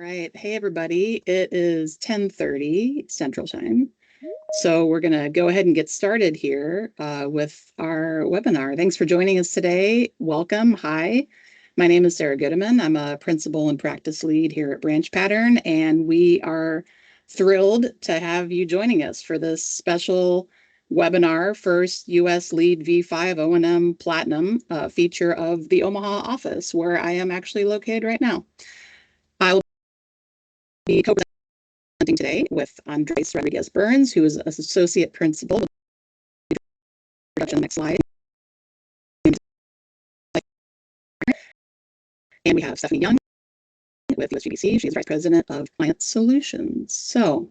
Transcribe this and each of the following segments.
right. Hey, everybody. It is 10:30 Central Time. So we're going to go ahead and get started here with our webinar. Thanks for joining us today. Welcome. Hi. My name is Sarah Goodeman. I'm a principal and practice lead here at BranchPattern, and we are thrilled to have you joining us for this special webinar, first US LEED V5 O+M Platinum feature of the Omaha office, where I am actually located right now. I'll be co-presenting today with Andres Rodriguez-Burns, who is Associate Principal. Next slide. And we have Stephanie Young with USGBC. She's Vice President of Client Solutions. So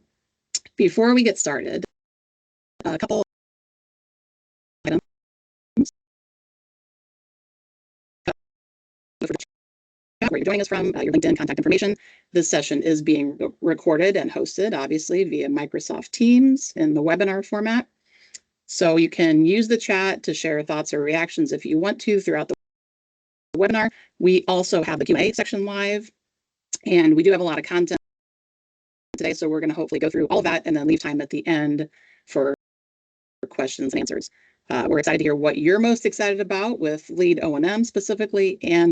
before we get started, a couple items. Where you're joining us from, your LinkedIn contact information. This session is being recorded and hosted, obviously, via Microsoft Teams in the webinar format. So you can use the chat to share thoughts or reactions if you want to throughout the webinar. We also have the Q&A section live, and we do have a lot of content today, so we're going to hopefully go through all of that and then leave time at the end for questions and answers. We're excited to hear what you're most excited about with LEED O+M specifically and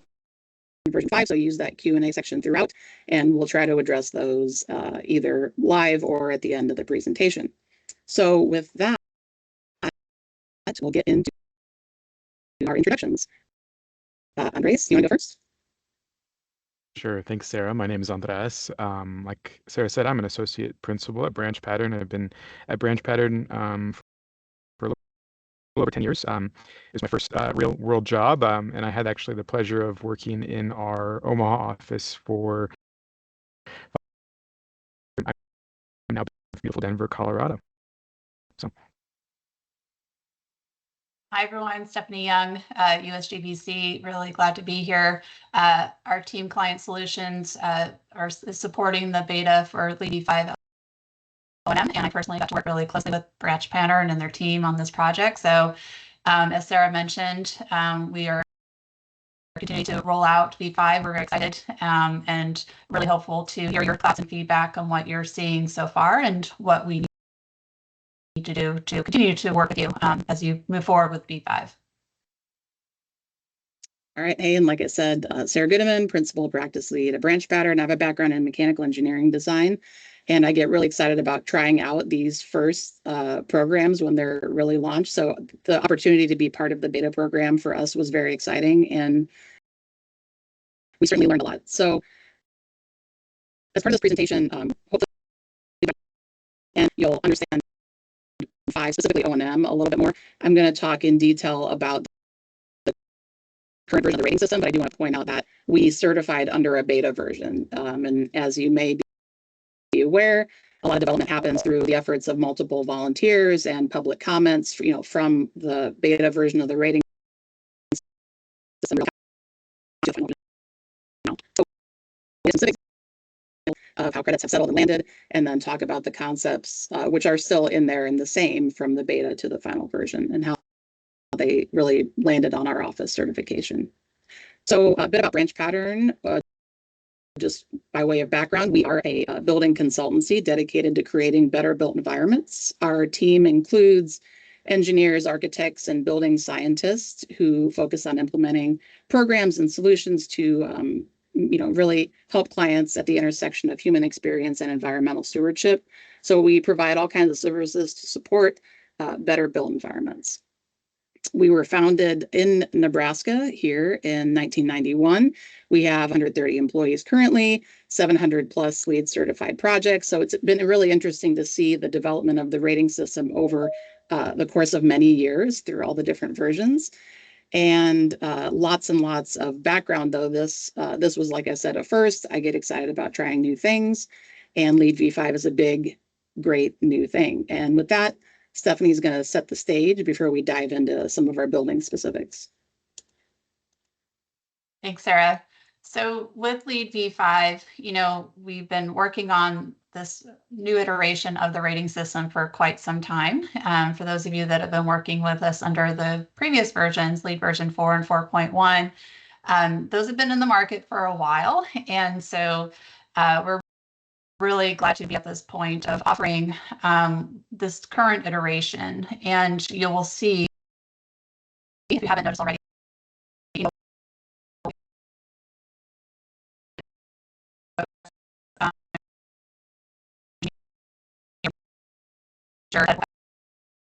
version 5, so use that Q&A section throughout, and we'll try to address those either live or at the end of the presentation. So with that, we'll get into our introductions. Andres, you want to go first? Sure. Thanks, Sarah. My name is Andres. Like Sarah said, I'm an associate principal at BranchPattern. I've been at BranchPattern for a little over 10 years. It was my first real world job, and I had actually the pleasure of working in our Omaha office for I'm now in beautiful Denver, Colorado. So. Hi, everyone. Stephanie Young, USGBC. Really glad to be here. Our team Client Solutions is supporting the beta for LEED V5 O+M, and I personally got to work really closely with BranchPattern and their team on this project. So as Sarah mentioned, we are continuing to roll out V5. We're very excited and really hopeful to hear your thoughts and feedback on what you're seeing so far and what we need to do to continue to work with you as you move forward with V5. All right. Hey, and like I said, Sarah Goodeman, Principal Practice Lead at BranchPattern. I have a background in mechanical engineering design, and I get really excited about trying out these first programs when they're really launched. So the opportunity to be part of the beta program for us was very exciting, and we certainly learned a lot. So as part of this presentation, hopefully, and you'll understand 5, specifically O+M, a little bit more. I'm going to talk in detail about the current version of the rating system, but I do want to point out that we certified under a beta version. And as you may be aware, a lot of development happens through the efforts of multiple volunteers and public comments, from the beta version of the rating system. So, specific of how credits have settled and landed, and then talk about the concepts which are still in there and the same from the beta to the final version and how they really landed on our office certification. So a bit about BranchPattern, just by way of background, we are a building consultancy dedicated to creating better built environments. Our team includes engineers, architects, and building scientists who focus on implementing programs and solutions to really help clients at the intersection of human experience and environmental stewardship. So we provide all kinds of services to support better built environments. We were founded in Nebraska here in 1991. We have 130 employees currently, 700 plus LEED certified projects. So it's been really interesting to see the development of the rating system over the course of many years through all the different versions. And lots and lots of background, though. This was, like I said, a first. I get excited about trying new things, and LEED V5 is a big, great new thing. And with that, Stephanie's going to set the stage before we dive into some of our building specifics. Thanks, Sarah. So with LEED V5, we've been working on this new iteration of the rating system for quite some time. For those of you that have been working with us under the previous versions, LEED version 4 and 4.1, those have been in the market for a while. And so we're really glad to be at this point of offering this current iteration. And you will see, if you haven't noticed already,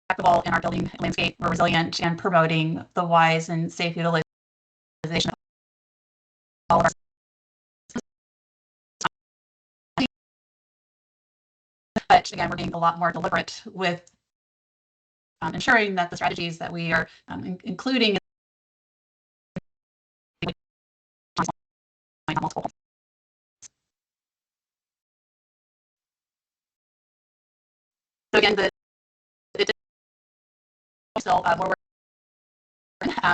acceptable in our building landscape. We're resilient and promoting the wise and safe utilization of all of our systems. But again, we're being a lot more deliberate with ensuring that the strategies that we are including multiple. So again, still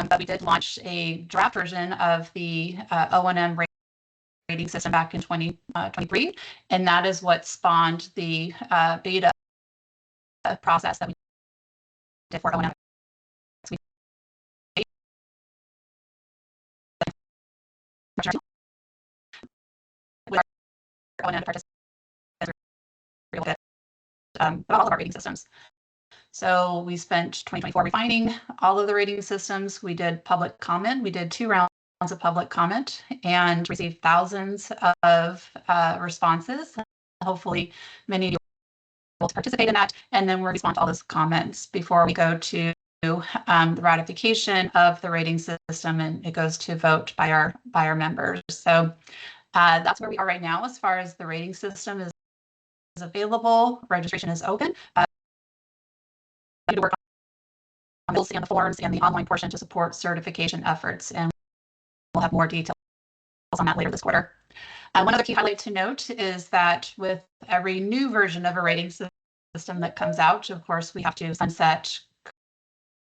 but we did launch a draft version of the O+M rating system back in 2023, and that is what spawned the beta process that we did for O+M. With our O+M participants, we're able to about all of our rating systems. So we spent 2024 refining all of the rating systems. We did public comment. We did 2 rounds of public comment and received thousands of responses. Hopefully many of you will participate in that. And then we'll respond to all those comments before we go to the ratification of the rating system, and it goes to vote by our members. So that's where we are right now as far as the rating system is available. Registration is open. To work on BD+C and the forms and the online portion to support certification efforts, and we'll have more details on that later this quarter. One other key highlight to note is that with every new version of a rating system that comes out, of course, we have to sunset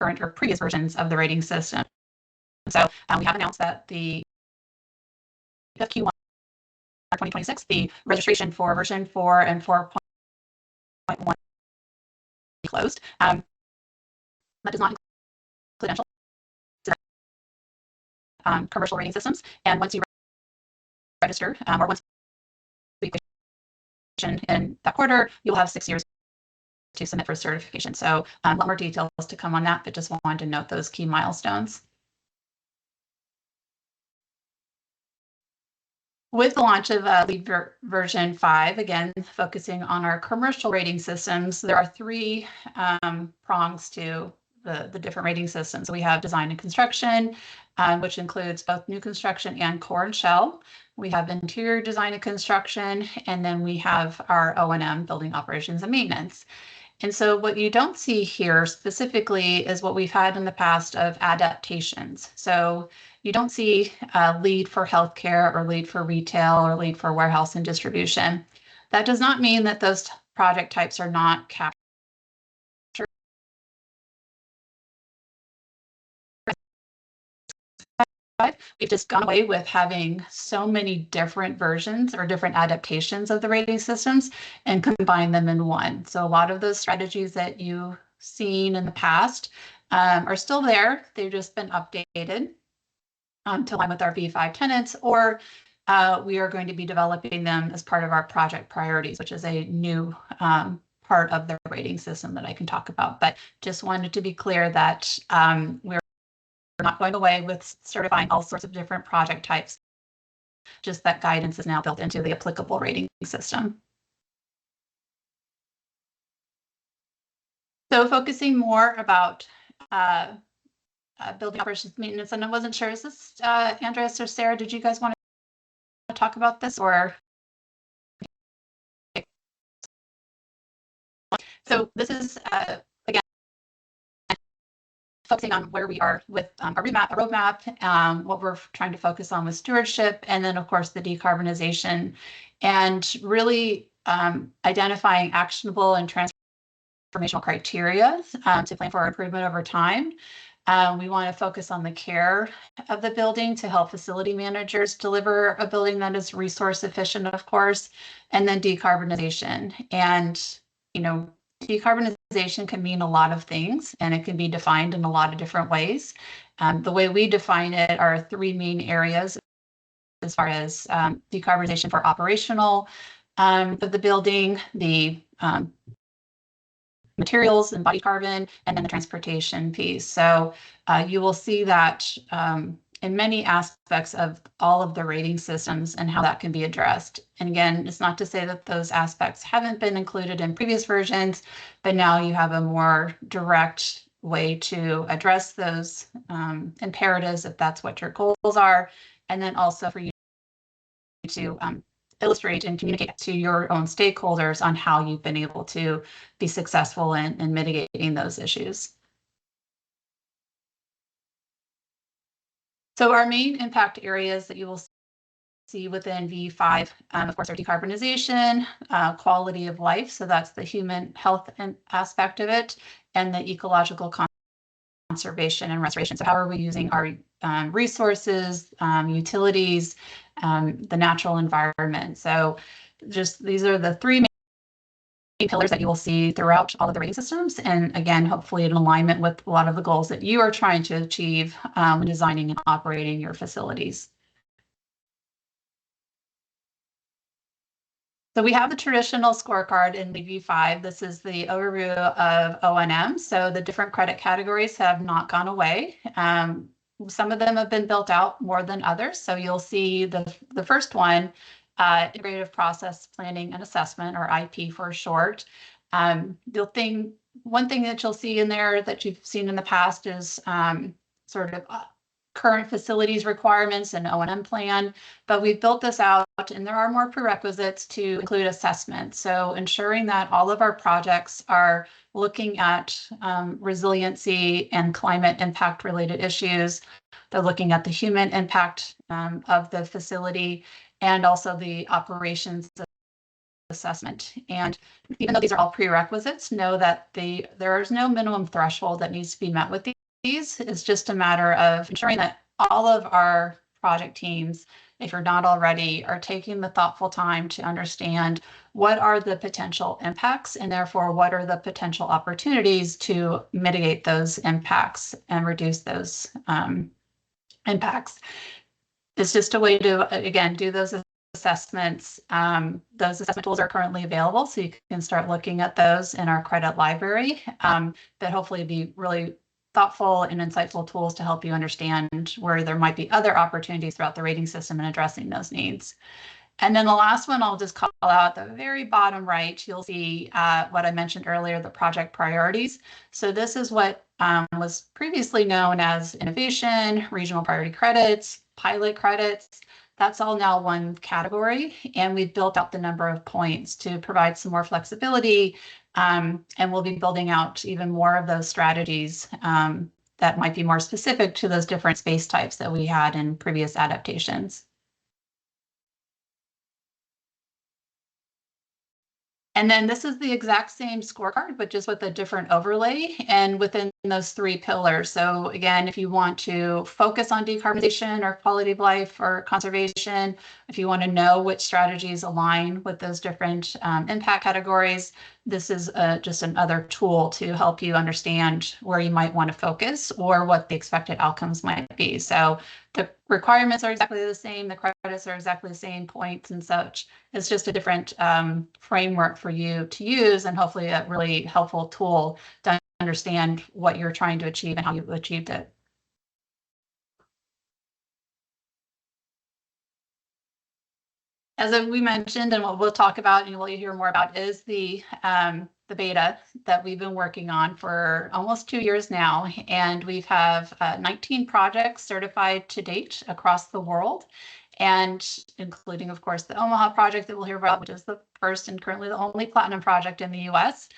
current or previous versions of the rating system. So we have announced that the Q1 2026, the registration for version 4 and 4.1 closed. That does not include commercial rating systems. And once you register, or once we in that quarter, you'll have 6 years to submit for certification. So a lot more details to come on that, but just wanted to note those key milestones. With the launch of LEED version 5, again, focusing on our commercial rating systems, there are 3 prongs to the different rating systems. So we have design and construction, which includes both new construction and core and shell. We have interior design and construction, and then we have our O+M, building operations and maintenance. And so what you don't see here specifically is what we've had in the past of adaptations. So you don't see LEED for healthcare or LEED for retail or LEED for warehouse and distribution. That does not mean that those project types are not captured. We've just gone away with having so many different versions or different adaptations of the rating systems and combine them in one. So a lot of those strategies that you've seen in the past are still there. They've just been updated to align with our V5 tenants, or we are going to be developing them as part of our project priorities, which is a new part of the rating system that I can talk about. But just wanted to be clear that we're not going away with certifying all sorts of different project types, just that guidance is now built into the applicable rating system. So focusing more about building operations maintenance, and I wasn't sure, is this Andreas or Sarah, did you guys want to talk about this, or? So this is, again, focusing on where we are with our roadmap, what we're trying to focus on with stewardship, and then of course the decarbonization, and really identifying actionable and transformational criteria to plan for improvement over time. We want to focus on the care of the building to help facility managers deliver a building that is resource efficient, of course, and then decarbonization. And, you know, decarbonization can mean a lot of things, and it can be defined in a lot of different ways. The way we define it are 3 main areas as far as decarbonization for operational of the building, the materials and body carbon, and then the transportation piece. So you will see that in many aspects of all of the rating systems and how that can be addressed. And again, it's not to say that those aspects haven't been included in previous versions, but now you have a more direct way to address those imperatives if that's what your goals are, and then also for you to illustrate and communicate to your own stakeholders on how you've been able to be successful in mitigating those issues. So our main impact areas that you will see within V5, of course, are decarbonization, quality of life, so that's the human health aspect of it, and the ecological conservation and restoration. So how are we using our resources, utilities, the natural environment? So just these are the three main pillars that you will see throughout all of the rating systems. And again, hopefully in alignment with a lot of the goals that you are trying to achieve when designing and operating your facilities. So we have the traditional scorecard in the V5. This is the overview of O&M. So the different credit categories have not gone away. Some of them have been built out more than others. So you'll see the first one, Integrative Process Planning and Assessment, or IP for short. One thing that you'll see in there that you've seen in the past is sort of current facilities requirements and O&M plan, but we've built this out and there are more prerequisites to include assessment. So ensuring that all of our projects are looking at resiliency and climate impact related issues. They're looking at the human impact of the facility and also the operations assessment. And even though these are all prerequisites, know that there is no minimum threshold that needs to be met with these. It's just a matter of ensuring that all of our project teams, if you're not already, are taking the thoughtful time to understand what are the potential impacts and therefore what are the potential opportunities to mitigate those impacts and reduce those impacts. It's just a way to, again, do those assessments. Those assessment tools are currently available, so you can start looking at those in our credit library, that hopefully be really thoughtful and insightful tools to help you understand where there might be other opportunities throughout the rating system and addressing those needs. And then the last one I'll just call out at the very bottom right, you'll see what I mentioned earlier, the project priorities. So this is what was previously known as innovation, regional priority credits, pilot credits. That's all now one category, and we've built out the number of points to provide some more flexibility, and we'll be building out even more of those strategies that might be more specific to those different space types that we had in previous adaptations. And then this is the exact same scorecard, but just with a different overlay and within those three pillars. So again, if you want to focus on decarbonization or quality of life or conservation, if you want to know which strategies align with those different impact categories, this is just another tool to help you understand where you might want to focus or what the expected outcomes might be. So the requirements are exactly the same, the credits are exactly the same, points and such. It's just a different framework for you to use, and hopefully a really helpful tool to understand what you're trying to achieve and how you've achieved it. As we mentioned, and what we'll talk about and what you hear more about is the beta that we've been working on for almost 2 years now. And we have 19 projects certified to date across the world, and including, of course, the Omaha project that we'll hear about, which is the first and currently the only platinum project in the US.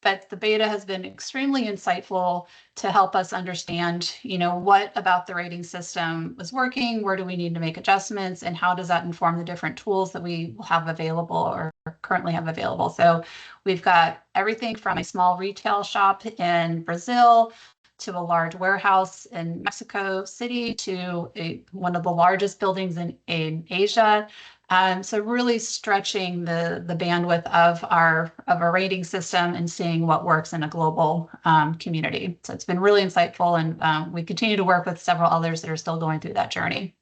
But the beta has been extremely insightful to help us understand, what about the rating system was working, where do we need to make adjustments, and how does that inform the different tools that we have available or currently have available. So we've got everything from a small retail shop in Brazil to a large warehouse in Mexico City to one of the largest buildings in Asia. So really stretching the bandwidth of our rating system and seeing what works in a global community. So it's been really insightful, and we continue to work with several others that are still going through that journey.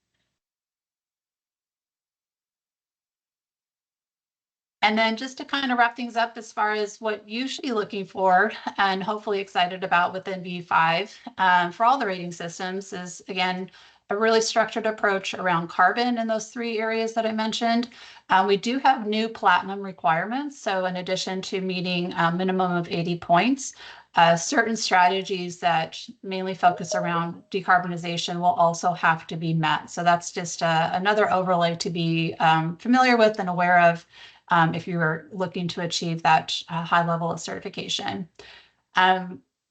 And then just to kind of wrap things up as far as what you should be looking for and hopefully excited about within B5 for all the rating systems is, again, a really structured approach around carbon in those 3 areas that I mentioned. We do have new platinum requirements. So in addition to meeting a minimum of 80 points, certain strategies that mainly focus around decarbonization will also have to be met. So that's just another overlay to be familiar with and aware of if you are looking to achieve that high level of certification.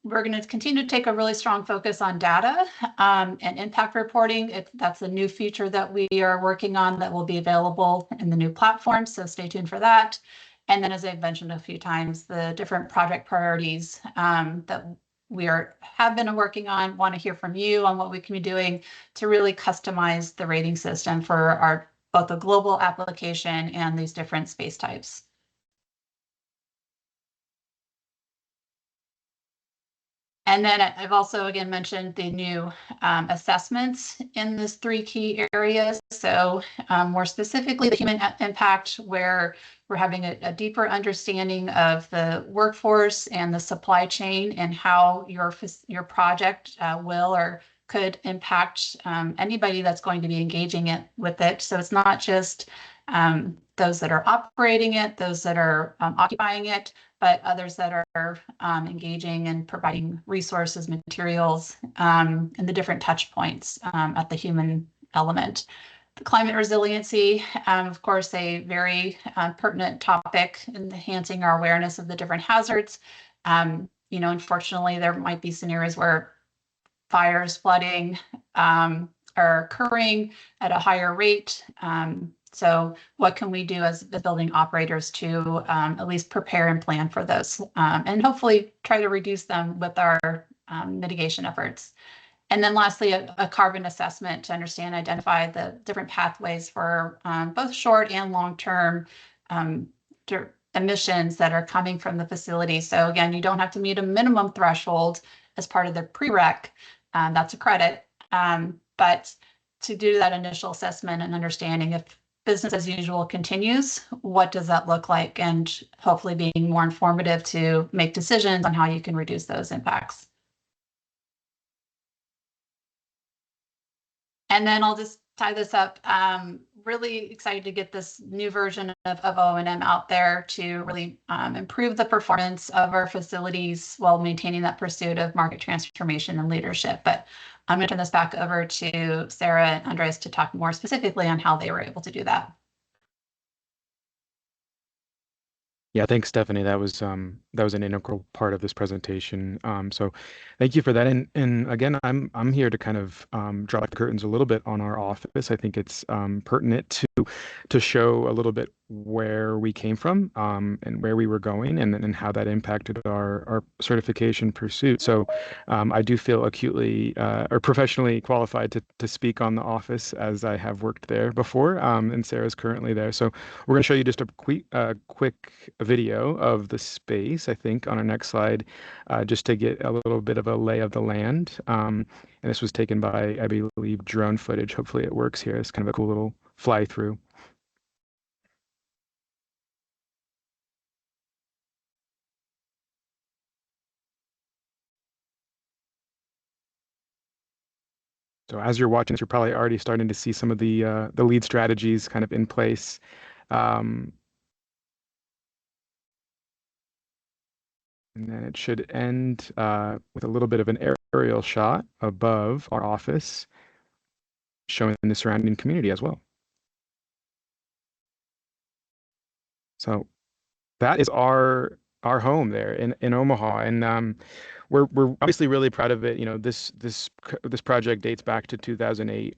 We're going to continue to take a really strong focus on data and impact reporting. That's a new feature that we are working on that will be available in the new platform, so stay tuned for that. And then, as I've mentioned a few times, the different project priorities that we have been working on, want to hear from you on what we can be doing to really customize the rating system for both the global application and these different space types. And then I've also, again, mentioned the new assessments in these 3 key areas. So more specifically, the human impact, where we're having a deeper understanding of the workforce and the supply chain and how your project will or could impact anybody that's going to be engaging with it. So it's not just those that are operating it, those that are occupying it, but others that are engaging and providing resources, materials, and the different touch points at the human element. The climate resiliency, of course, a very pertinent topic in enhancing our awareness of the different hazards. Unfortunately, there might be scenarios where fires, flooding are occurring at a higher rate. So what can we do as the building operators to at least prepare and plan for those and hopefully try to reduce them with our mitigation efforts. And then lastly, a carbon assessment to understand, identify the different pathways for both short and long-term emissions that are coming from the facility. So again, you don't have to meet a minimum threshold as part of the prereq. That's a credit. But to do that initial assessment and understanding if business as usual continues, what does that look like? And hopefully being more informative to make decisions on how you can reduce those impacts. And then I'll just tie this up. Really excited to get this new version of O+M out there to really improve the performance of our facilities while maintaining that pursuit of market transformation and leadership. But I'm going to turn this back over to Sarah and Andres to talk more specifically on how they were able to do that. Yeah, thanks, Stephanie. That was an integral part of this presentation. So thank you for that. And again, I'm here to kind of draw back the curtains a little bit on our office. I think it's pertinent to show a little bit where we came from and where we were going and how that impacted our certification pursuit. So I do feel acutely or professionally qualified to speak on the office, as I have worked there before, and Sarah's currently there. So we're going to show you just a quick video of the space, I think, on our next slide, just to get a little bit of a lay of the land. And this was taken by, I believe, drone footage. Hopefully it works here. It's kind of a cool little fly through. So as you're watching this, you're probably already starting to see some of the LEED strategies kind of in place. And then it should end with a little bit of an aerial shot above our office, showing the surrounding community as well. So that is our home there in Omaha, and we're obviously really proud of it. You know, this project dates back to 2008,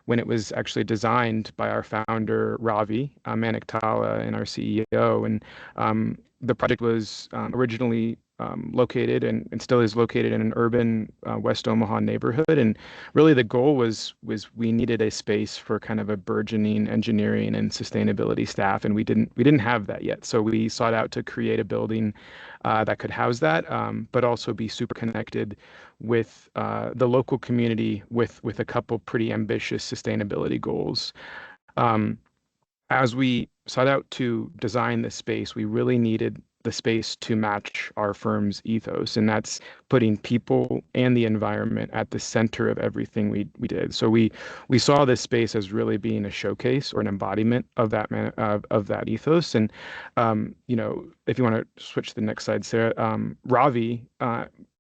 when it was actually designed by our founder Ravi Maniktala and our CEO, and the project was originally located and still is located in an urban West Omaha neighborhood. And really the goal was we needed a space for kind of a burgeoning engineering and sustainability staff, and we didn't have that yet. So we sought out to create a building that could house that, but also be super connected with the local community with a couple pretty ambitious sustainability goals. as we sought out to design the space, we really needed the space to match our firm's ethos, and that's putting people and the environment at the center of everything we did. So we saw this space as really being a showcase or an embodiment of of that ethos. And if you want to switch to the next slide, Sarah, Ravi.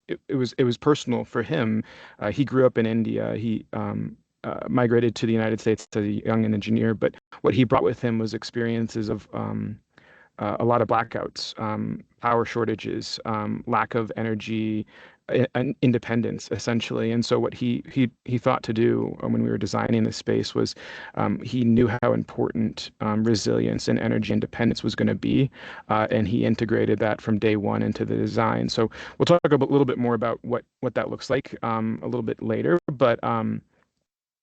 It was personal for him. He grew up in India. He migrated to the United States as a young engineer, but what he brought with him was experiences of a lot of blackouts, power shortages, lack of energy, and independence, essentially. And so what he thought to do when we were designing this space was he knew how important resilience and energy independence was going to be, and he integrated that from day one into the design. So we'll talk a little bit more about what that looks like a little bit later, but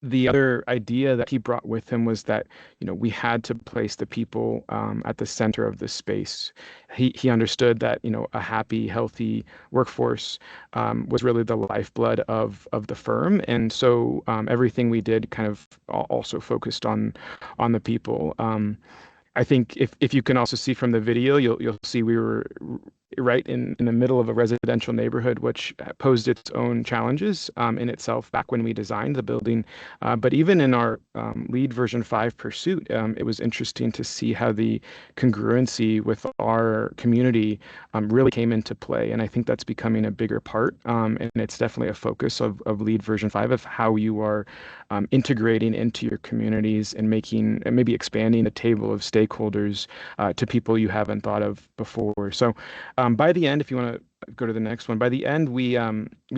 the other idea that he brought with him was that, we had to place the people at the center of the space. He understood that, a happy, healthy workforce was really the lifeblood of the firm, and so everything we did kind of also focused on the people. I think if you can also see from the video, you'll see we were right in the middle of a residential neighborhood, which posed its own challenges in itself back when we designed the building. But even in our LEED version 5 pursuit, it was interesting to see how the congruency with our community really came into play. And I think that's becoming a bigger part. And it's definitely a focus of LEED version 5 of how you are integrating into your communities and making and maybe expanding the table of stakeholders to people you haven't thought of before. So by the end, if you want to go to the next one, by the end we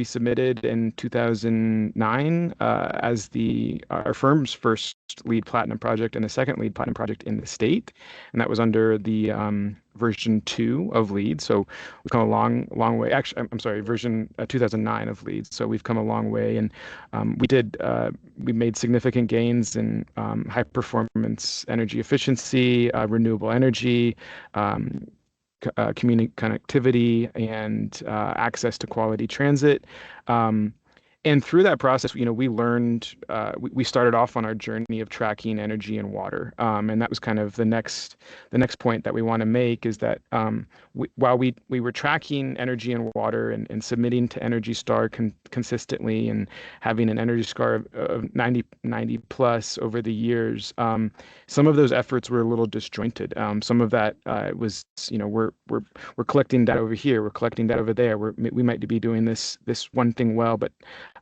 submitted in 2009 as our firm's first LEED Platinum project and the second LEED Platinum project in the state, and that was under the version 2 of LEED. So we've come a long way. Actually, I'm sorry, version 2009 of LEED. So we've come a long way, and we made significant gains in high performance energy efficiency, renewable energy. Community connectivity and access to quality transit. And through that process, we learned, we started off on our journey of tracking energy and water. And that was kind of the next point that we want to make is that while we were tracking energy and water and submitting to Energy Star consistently and having an Energy Star of 90 plus over the years, some of those efforts were a little disjointed. Some of that was, we're collecting data over here, we're collecting data over there. We might be doing this one thing well, but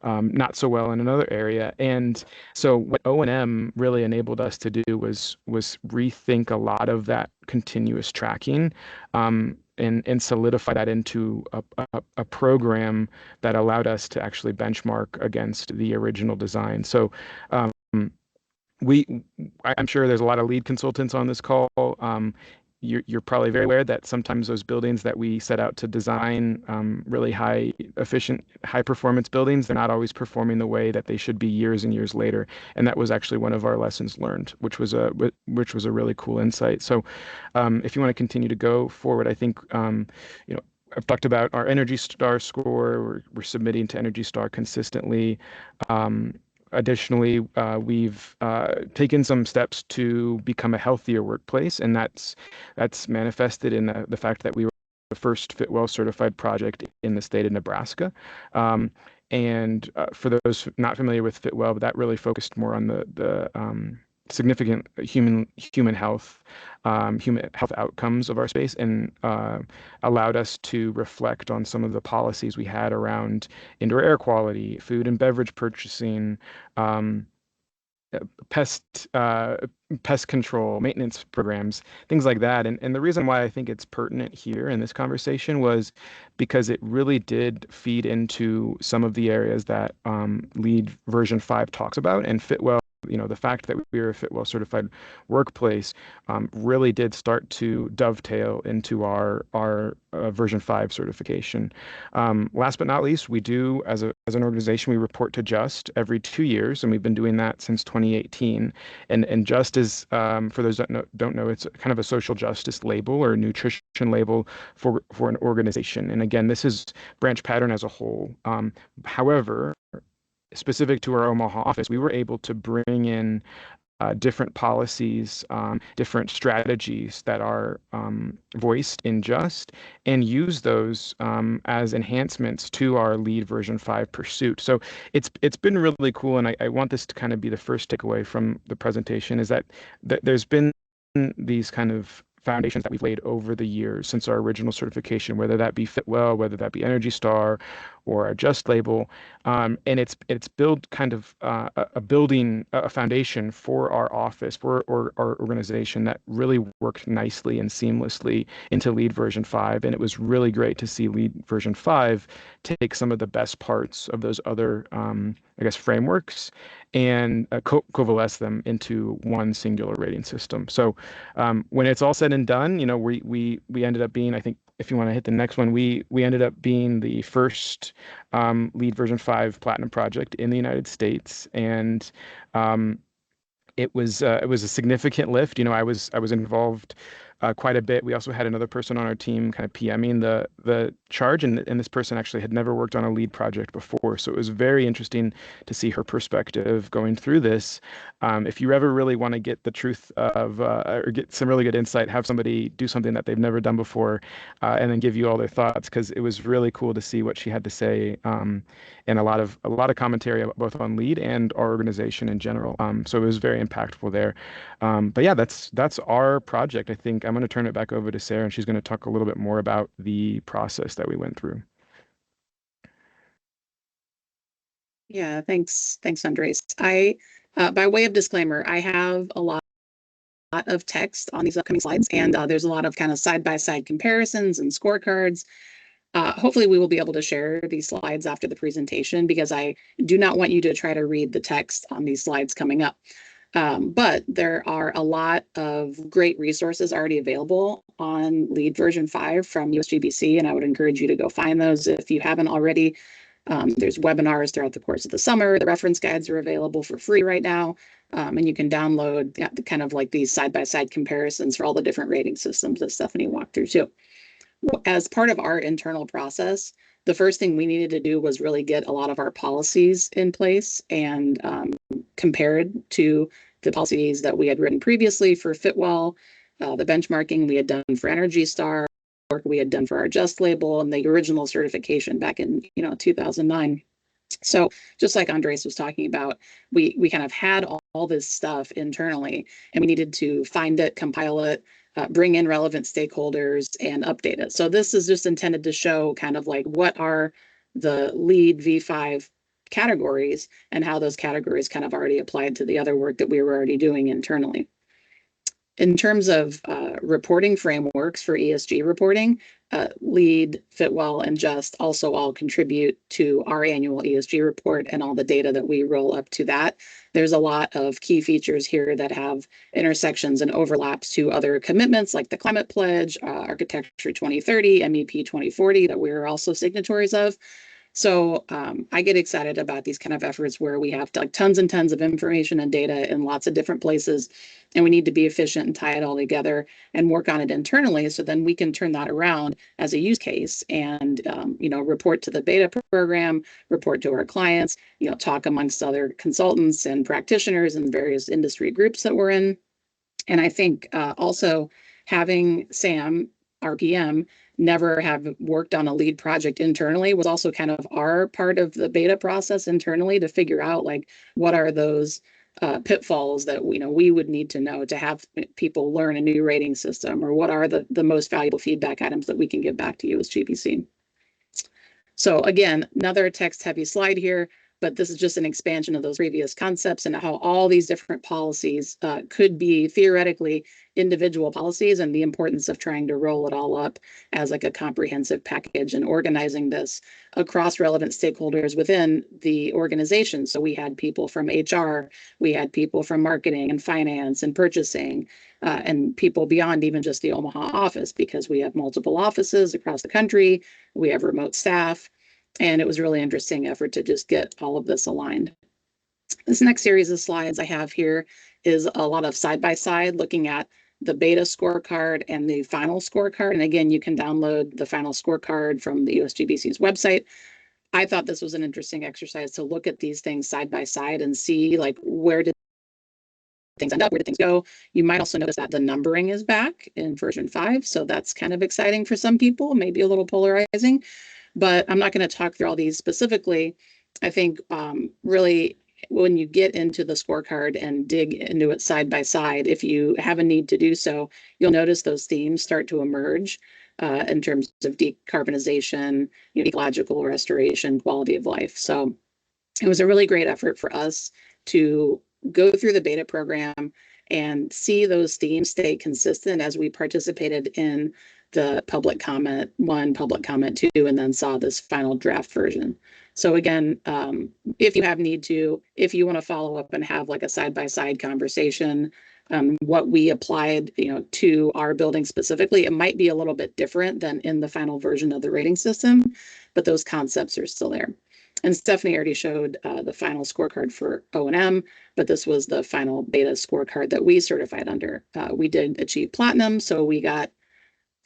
not so well in another area. And so what O+M really enabled us to do was rethink a lot of that continuous tracking and solidify that into a program that allowed us to actually benchmark against the original design. So I'm sure there's a lot of LEED consultants on this call. You're probably very aware that sometimes those buildings that we set out to design, really high efficient, high performance buildings, they're not always performing the way that they should be years and years later. And that was actually one of our lessons learned, which was a really cool insight. So if you want to continue to go forward, I think, I've talked about our Energy Star score. We're submitting to Energy Star consistently. Additionally, we've taken some steps to become a healthier workplace, and that's manifested in the fact that we were the first Fitwel certified project in the state of Nebraska. And for those not familiar with Fitwel, that really focused more on the significant human health outcomes of our space, and allowed us to reflect on some of the policies we had around indoor air quality, food and beverage purchasing, pest control, maintenance programs, things like that. And the reason why I think it's pertinent here in this conversation was because it really did feed into some of the areas that LEED version 5 talks about, and Fitwel. The fact that we were a Fitwel certified workplace really did start to dovetail into our version 5 certification. Last but not least, we do, as an organization, we report to JUST every 2 years, and we've been doing that since 2018. And JUST is, for those that don't know, it's kind of a social justice label or a nutrition label for an organization. And again, this is BranchPattern as a whole. However, specific to our Omaha office, we were able to bring in different policies, different strategies that are voiced in Just, and use those as enhancements to our LEED version 5 pursuit. So it's been really cool, and I want this to kind of be the first takeaway from the presentation, is that there's been these kind of foundations that we've laid over the years since our original certification, whether that be Fitwel, whether that be Energy Star, or our Just label, and it's built kind of a foundation for our office, for our organization, that really worked nicely and seamlessly into LEED version 5. And it was really great to see LEED version 5 take some of the best parts of those other, I guess, frameworks and coalesce them into one singular rating system. So when it's all said and done, you know, we ended up being, I think, if you want to hit the next one, we ended up being the first LEED version 5 Platinum project in the United States, and it was a significant lift. You know, I was involved quite a bit. We also had another person on our team kind of PMing the charge, and this person actually had never worked on a LEED project before. So it was very interesting to see her perspective going through this. If you ever really want to get the truth of or get some really good insight, have somebody do something that they've never done before, and then give you all their thoughts, because it was really cool to see what she had to say, and a lot of commentary both on LEED and our organization in general. So it was very impactful there. But yeah, that's our project. I think I'm going to turn it back over to Sarah, and she's going to talk a little bit more about the process that we went through. Yeah, thanks, Andres. By way of disclaimer, I have a lot of text on these upcoming slides, and there's a lot of kind of side-by-side comparisons and scorecards. Hopefully we will be able to share these slides after the presentation, because I do not want you to try to read the text on these slides coming up. But there are a lot of great resources already available on LEED version 5 from USGBC, and I would encourage you to go find those if you haven't already. There's webinars throughout the course of the summer. The reference guides are available for free right now, and you can download kind of like these side-by-side comparisons for all the different rating systems that Stephanie walked through too. As part of our internal process, the first thing we needed to do was really get a lot of our policies in place and compared to the policies that we had written previously for Fitwel, the benchmarking we had done for Energy Star, work we had done for our Just label, and the original certification back in 2009. So just like Andres was talking about, we kind of had all this stuff internally, and we needed to find it, compile it, bring in relevant stakeholders, and update it. So this is just intended to show kind of like what are the LEED V5 categories and how those categories kind of already applied to the other work that we were already doing internally. In terms of reporting frameworks for ESG reporting, LEED, Fitwel, and Just also all contribute to our annual ESG report and all the data that we roll up to that. There's a lot of key features here that have intersections and overlaps to other commitments like the Climate Pledge, Architecture 2030, MEP 2040 that we're also signatories of. So I get excited about these kind of efforts where we have like tons and tons of information and data in lots of different places, and we need to be efficient and tie it all together and work on it internally, so then we can turn that around as a use case and report to the beta program, report to our clients, talk amongst other consultants and practitioners and various industry groups that we're in. And I think also having Sam, our PM, never have worked on a LEED project internally was also kind of our part of the beta process internally to figure out like what are those pitfalls that we would need to know to have people learn a new rating system, or what are the most valuable feedback items that we can give back to USGBC. So again, another text heavy slide here, but this is just an expansion of those previous concepts and how all these different policies could be theoretically individual policies, and the importance of trying to roll it all up as like a comprehensive package and organizing this across relevant stakeholders within the organization. So we had people from HR, we had people from marketing and finance and purchasing, and people beyond even just the Omaha office, because we have multiple offices across the country, we have remote staff. And it was a really interesting effort to just get all of this aligned. This next series of slides I have here is a lot of side-by-side looking at the beta scorecard and the final scorecard. And again, you can download the final scorecard from the USGBC's website. I thought this was an interesting exercise to look at these things side by side and see like where did things end up? Where did things go? You might also notice that the numbering is back in version 5. So that's kind of exciting for some people, maybe a little polarizing, but I'm not going to talk through all these specifically. I think really when you get into the scorecard and dig into it side by side, if you have a need to do so, you'll notice those themes start to emerge in terms of decarbonization, ecological restoration, quality of life. So it was a really great effort for us to go through the beta program and see those themes stay consistent as we participated in the public comment 1, public comment 2, and then saw this final draft version. So again, if you have need to, if you want to follow up and have like a side-by-side conversation, what we applied, to our building specifically, it might be a little bit different than in the final version of the rating system, but those concepts are still there. And Stephanie already showed the final scorecard for O+M, but this was the final beta scorecard that we certified under. We did achieve platinum, so we got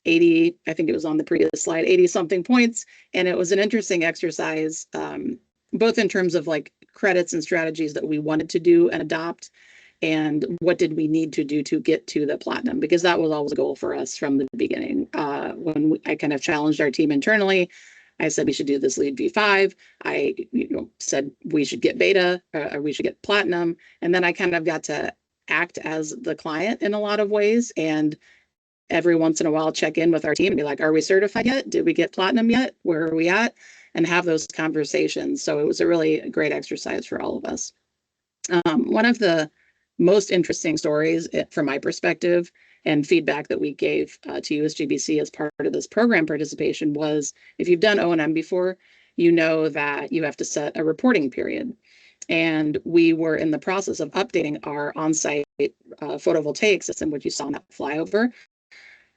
80, I think it was on the previous slide, 80 something points. And it was an interesting exercise, both in terms of like credits and strategies that we wanted to do and adopt, and what did we need to do to get to the platinum, because that was always a goal for us from the beginning. When I kind of challenged our team internally, I said we should do this LEED V5. I said we should get beta, or we should get platinum. And then I kind of got to act as the client in a lot of ways. And every once in a while check in with our team and be like, are we certified yet? Did we get platinum yet? Where are we at? And have those conversations. So it was a really great exercise for all of us. One of the most interesting stories from my perspective and feedback that we gave to USGBC as part of this program participation was, if you've done O+M before, you know that you have to set a reporting period. And we were in the process of updating our on-site photovoltaic system, which you saw in that flyover.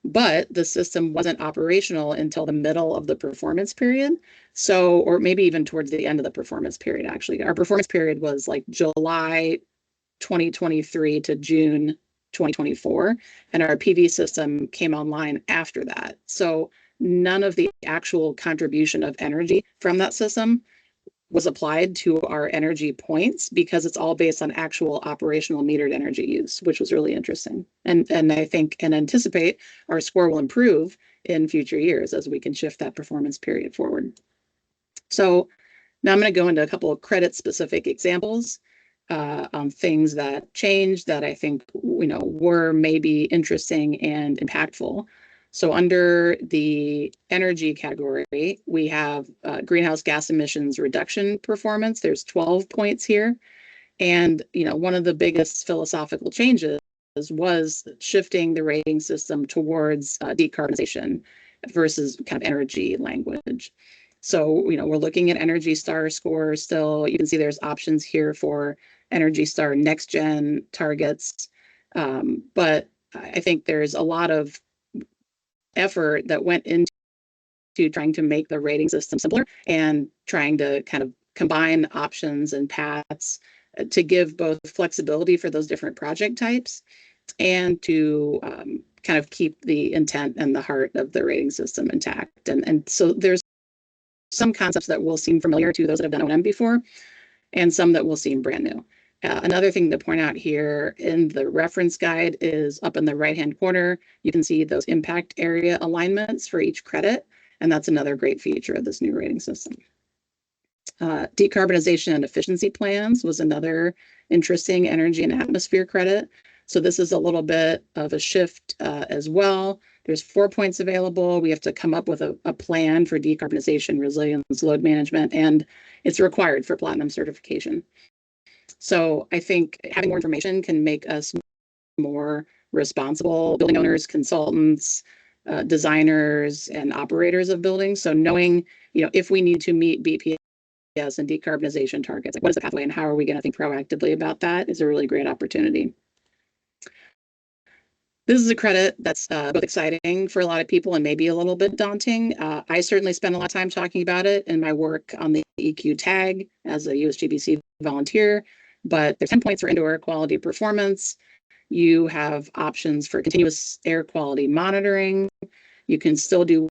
But the system wasn't operational until the middle of the performance period. So, or maybe even towards the end of the performance period, actually. Our performance period was like July 2023 to June 2024. And our PV system came online after that. So none of the actual contribution of energy from that system was applied to our energy points, because it's all based on actual operational metered energy use, which was really interesting. And I think and anticipate our score will improve in future years as we can shift that performance period forward. So now I'm going to go into a couple of credit specific examples on things that changed that I think were maybe interesting and impactful. So under the energy category, we have greenhouse gas emissions reduction performance. There's 12 points here. And, one of the biggest philosophical changes was shifting the rating system towards decarbonization versus kind of energy language. So, we're looking at Energy Star scores still. You can see there's options here for Energy Star Next Gen targets. But I think there's a lot of effort that went into trying to make the rating system simpler and trying to kind of combine options and paths to give both flexibility for those different project types and to kind of keep the intent and the heart of the rating system intact. And so there's some concepts that will seem familiar to those that have done O+M before, and some that will seem brand new. Another thing to point out here in the reference guide is up in the right-hand corner, you can see those impact area alignments for each credit, and that's another great feature of this new rating system. Decarbonization and efficiency plans was another interesting energy and atmosphere credit. So this is a little bit of a shift as well. There's 4 points available. We have to come up with a plan for decarbonization, resilience, load management, and it's required for platinum certification. So I think having more information can make us more responsible building owners, consultants, designers, and operators of buildings. So knowing, if we need to meet BPS and decarbonization targets, like what is the pathway and how are we going to think proactively about that, is a really great opportunity. This is a credit that's both exciting for a lot of people and maybe a little bit daunting. I certainly spend a lot of time talking about it in my work on the EQ tag as a USGBC volunteer, but there's 10 points for indoor air quality performance. You have options for continuous air quality monitoring. You can still do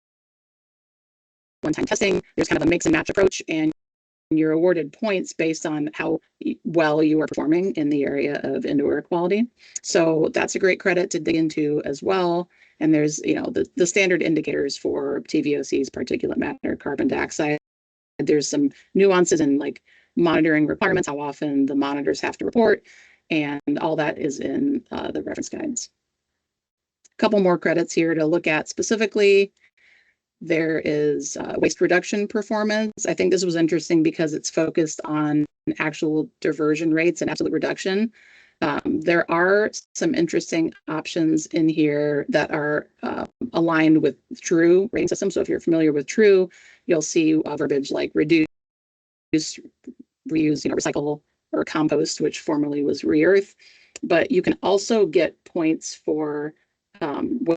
one-time testing. There's kind of a mix and match approach, and you're awarded points based on how well you are performing in the area of indoor air quality. So that's a great credit to dig into as well. And there's, the standard indicators for TVOCs, particulate matter, carbon dioxide. There's some nuances in like monitoring requirements, how often the monitors have to report, and all that is in the reference guides. A couple more credits here to look at specifically. There is waste reduction performance. I think this was interesting because it's focused on actual diversion rates and absolute reduction. There are some interesting options in here that are aligned with TRUE rating system. So if you're familiar with TRUE, you'll see verbiage like reduce, reuse, recycle, or compost, which formerly was re-earth. But you can also get points for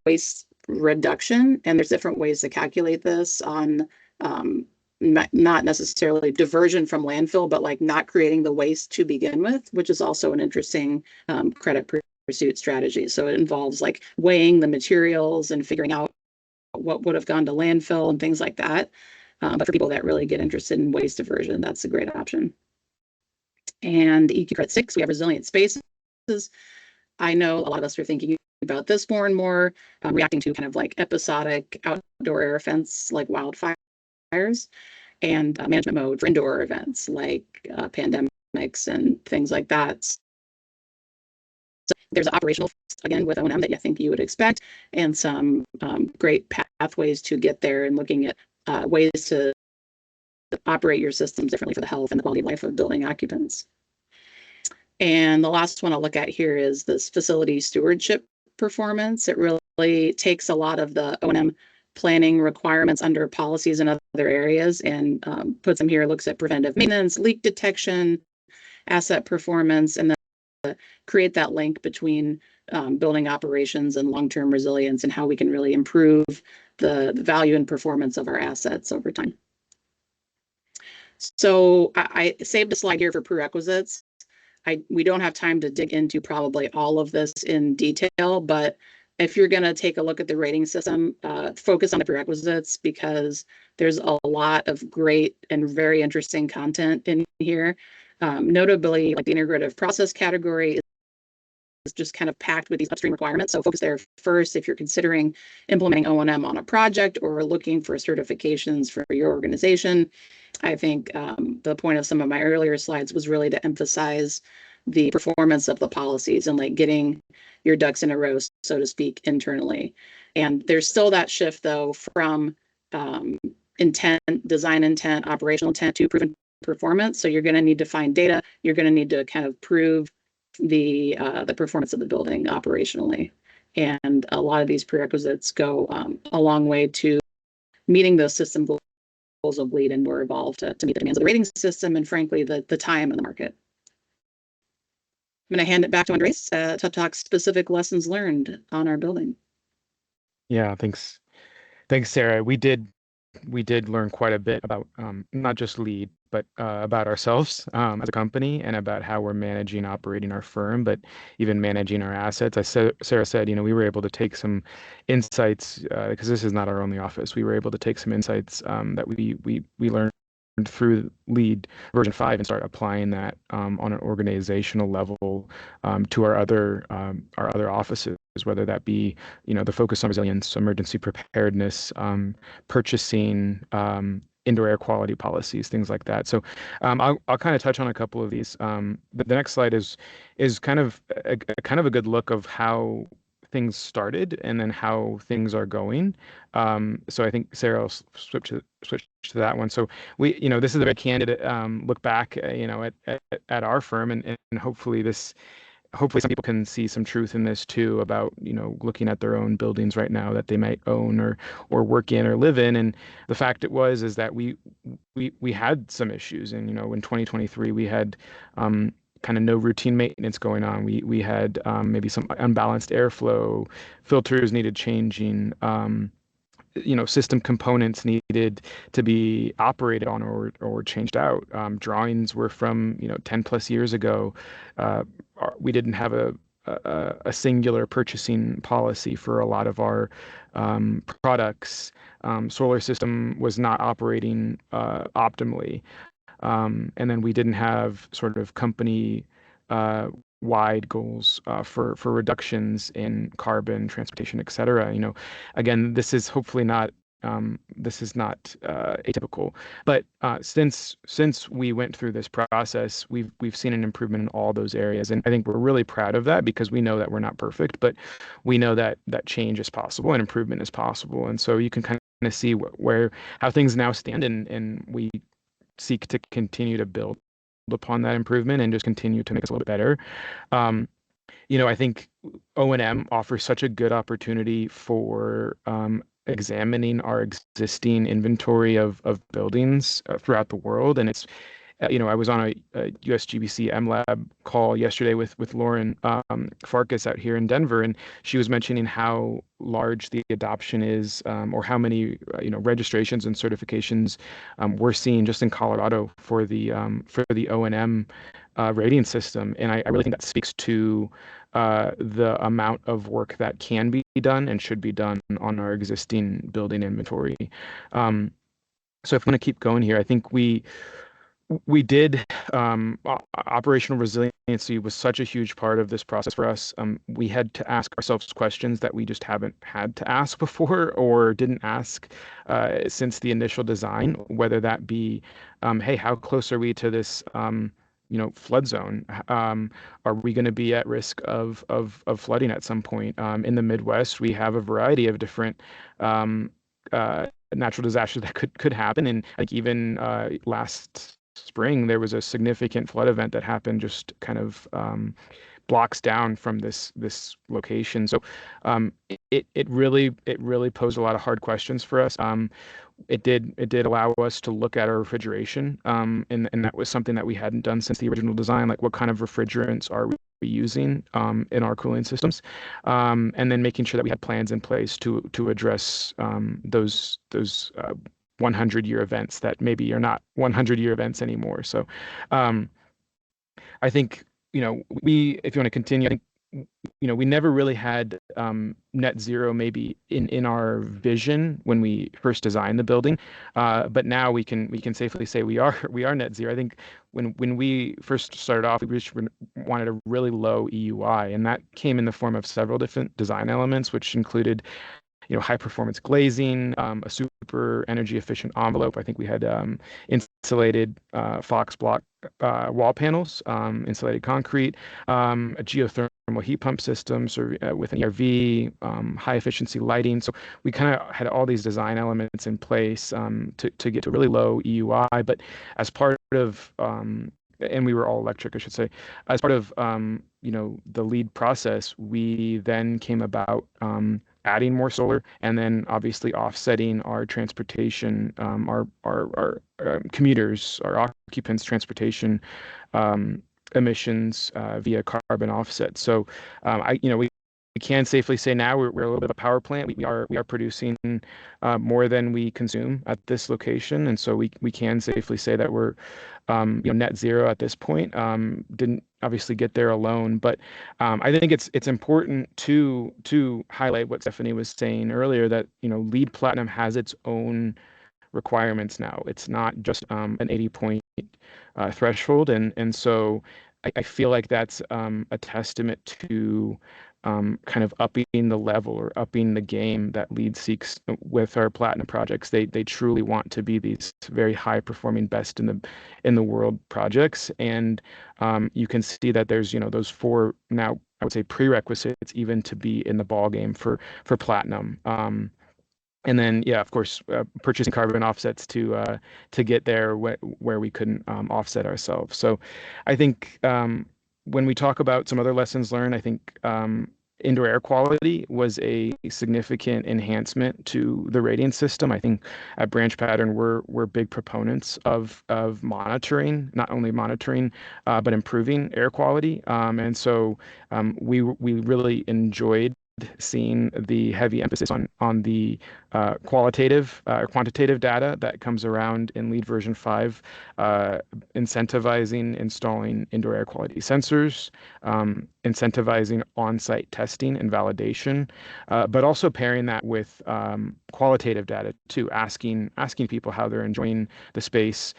waste reduction, and there's different ways to calculate this on not necessarily diversion from landfill, but like not creating the waste to begin with, which is also an interesting credit pursuit strategy. So it involves like weighing the materials and figuring out what would have gone to landfill and things like that. But for people that really get interested in waste diversion, that's a great option. And EQ credit 6, we have resilient spaces. I know a lot of us are thinking about this more and more, reacting to kind of like episodic outdoor air events like wildfires, and management mode for indoor events like pandemics and things like that. So there's operational, again, with O+M that I think you would expect, and some great pathways to get there, and looking at ways to operate your systems differently for the health and the quality of life of building occupants. And the last one I'll look at here is this facility stewardship performance. It really takes a lot of the O+M planning requirements under policies in other areas and puts them here, looks at preventive maintenance, leak detection, asset performance, and then create that link between building operations and long-term resilience, and how we can really improve the value and performance of our assets over time. So I saved a slide here for prerequisites. We don't have time to dig into probably all of this in detail, but if you're going to take a look at the rating system, focus on the prerequisites, because there's a lot of great and very interesting content in here. Notably, like the integrative process category is just kind of packed with these upstream requirements. So focus there first if you're considering implementing O+M on a project or looking for certifications for your organization. I think the point of some of my earlier slides was really to emphasize the performance of the policies and like getting your ducks in a row, so to speak, internally. And there's still that shift, though, from intent, design intent, operational intent to proven performance. So you're going to need to find data. You're going to need to kind of prove the performance of the building operationally. And a lot of these prerequisites go a long way to meeting those system goals of LEED and were evolved to meet the demands of the rating system and, frankly, the time in the market. I'm going to hand it back to Andres to talk specific lessons learned on our building. Yeah, thanks. Thanks, Sarah. We did learn quite a bit about not just LEED, but about ourselves as a company, and about how we're managing, operating our firm, but even managing our assets. Sarah said, we were able to take some insights, because this is not our only office. We were able to take some insights that we learned through LEED version 5 and start applying that on an organizational level to our other offices, whether that be the focus on resilience, emergency preparedness, purchasing, indoor air quality policies, things like that. So I'll kind of touch on a couple of these. The next slide is kind of a good look of how things started and then how things are going. So I think Sarah will switch to that one. So this is a very candid look back, at our firm, and hopefully some people can see some truth in this too, about looking at their own buildings right now that they might own or work in or live in. And the fact is that we had some issues, and in 2023 we had kind of no routine maintenance going on. We had maybe some unbalanced airflow, filters needed changing, system components needed to be operated on or changed out. Drawings were from 10 plus years ago. We didn't have a singular purchasing policy for a lot of our products. Solar system was not operating optimally. And then we didn't have sort of company wide goals for reductions in carbon, transportation, et cetera. Again, this is hopefully not atypical, but since we went through this process, we've seen an improvement in all those areas, and I think we're really proud of that because we know that we're not perfect, but we know that change is possible and improvement is possible, and so you can kind of see how things now stand, and we seek to continue to build upon that improvement and just continue to make us a little bit better. I think O&M offers such a good opportunity for examining our existing inventory of buildings throughout the world. And it's, I was on a USGBC MLab call yesterday with Lauren Farkas out here in Denver, and she was mentioning how large the adoption is, or how many registrations and certifications we're seeing just in Colorado for the O&M rating system. And I really think that speaks to the amount of work that can be done and should be done on our existing building inventory. So if I'm going to keep going here, I think we did operational resiliency was such a huge part of this process for us. We had to ask ourselves questions that we just haven't had to ask before or didn't ask since the initial design, whether that be, hey, how close are we to this flood zone? Are we going to be at risk of flooding at some point? In the Midwest, we have a variety of different natural disasters that could happen, and like even last spring, there was a significant flood event that happened just kind of blocks down from this location. So it really posed a lot of hard questions for us. It did allow us to look at our refrigeration, and that was something that we hadn't done since the original design. Like, what kind of refrigerants are we using in our cooling systems, and then making sure that we had plans in place to address those 100-year events that maybe are not 100-year events anymore. So I think, if you want to continue, I think, we never really had net zero maybe in our vision when we first designed the building, but now we can safely say we are net zero. I think when we first started off, we just wanted a really low EUI, and that came in the form of several different design elements, which included high performance glazing, a super energy efficient envelope. I think we had insulated Fox block wall panels, insulated concrete, a geothermal heat pump system, so with an ERV, high efficiency lighting. So we kind of had all these design elements in place to get to a really low EUI. But as part of and we were all electric, I should say. As part of the LEED process, we then came about adding more solar, and then obviously offsetting our transportation, our commuters, our occupants' transportation emissions via carbon offset. So we can safely say now we're a little bit of a power plant. We are producing more than we consume at this location, and so we can safely say that we're net zero at this point. Didn't obviously get there alone, but I think it's important to highlight what Stephanie was saying earlier, that LEED Platinum has its own requirements now. It's not just an 80-point threshold, and so I feel like that's a testament to kind of upping the level or upping the game that LEED seeks with our platinum projects. They truly want to be these very high performing, best in the world projects, and you can see that there's those 4 now, I would say, prerequisites even to be in the ball game for platinum. And then, yeah, of course, purchasing carbon offsets to get there where we couldn't offset ourselves. So I think when we talk about some other lessons learned, I think indoor air quality was a significant enhancement to the rating system. I think at BranchPattern, we're big proponents of monitoring, not only monitoring, but improving air quality. And so we really enjoyed seen the heavy emphasis on the qualitative or quantitative data that comes around in LEED version 5, incentivizing installing indoor air quality sensors, incentivizing on-site testing and validation, but also pairing that with qualitative data too, asking people how they're enjoying the space,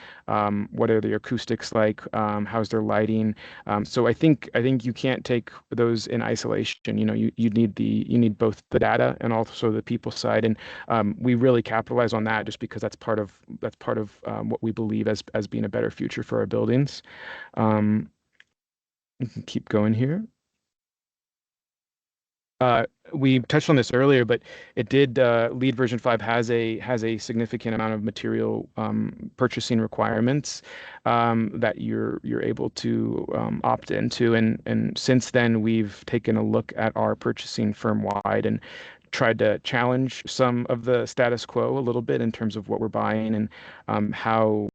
what are the acoustics like, how's their lighting. So I think you can't take those in isolation. You need both the data and also the people side, and we really capitalize on that just because that's part of what we believe as being a better future for our buildings. We can keep going here. We touched on this earlier, but it did. LEED version 5 has a significant amount of material purchasing requirements that you're able to opt into, and since then we've taken a look at our purchasing firm wide and tried to challenge some of the status quo a little bit in terms of what we're buying and how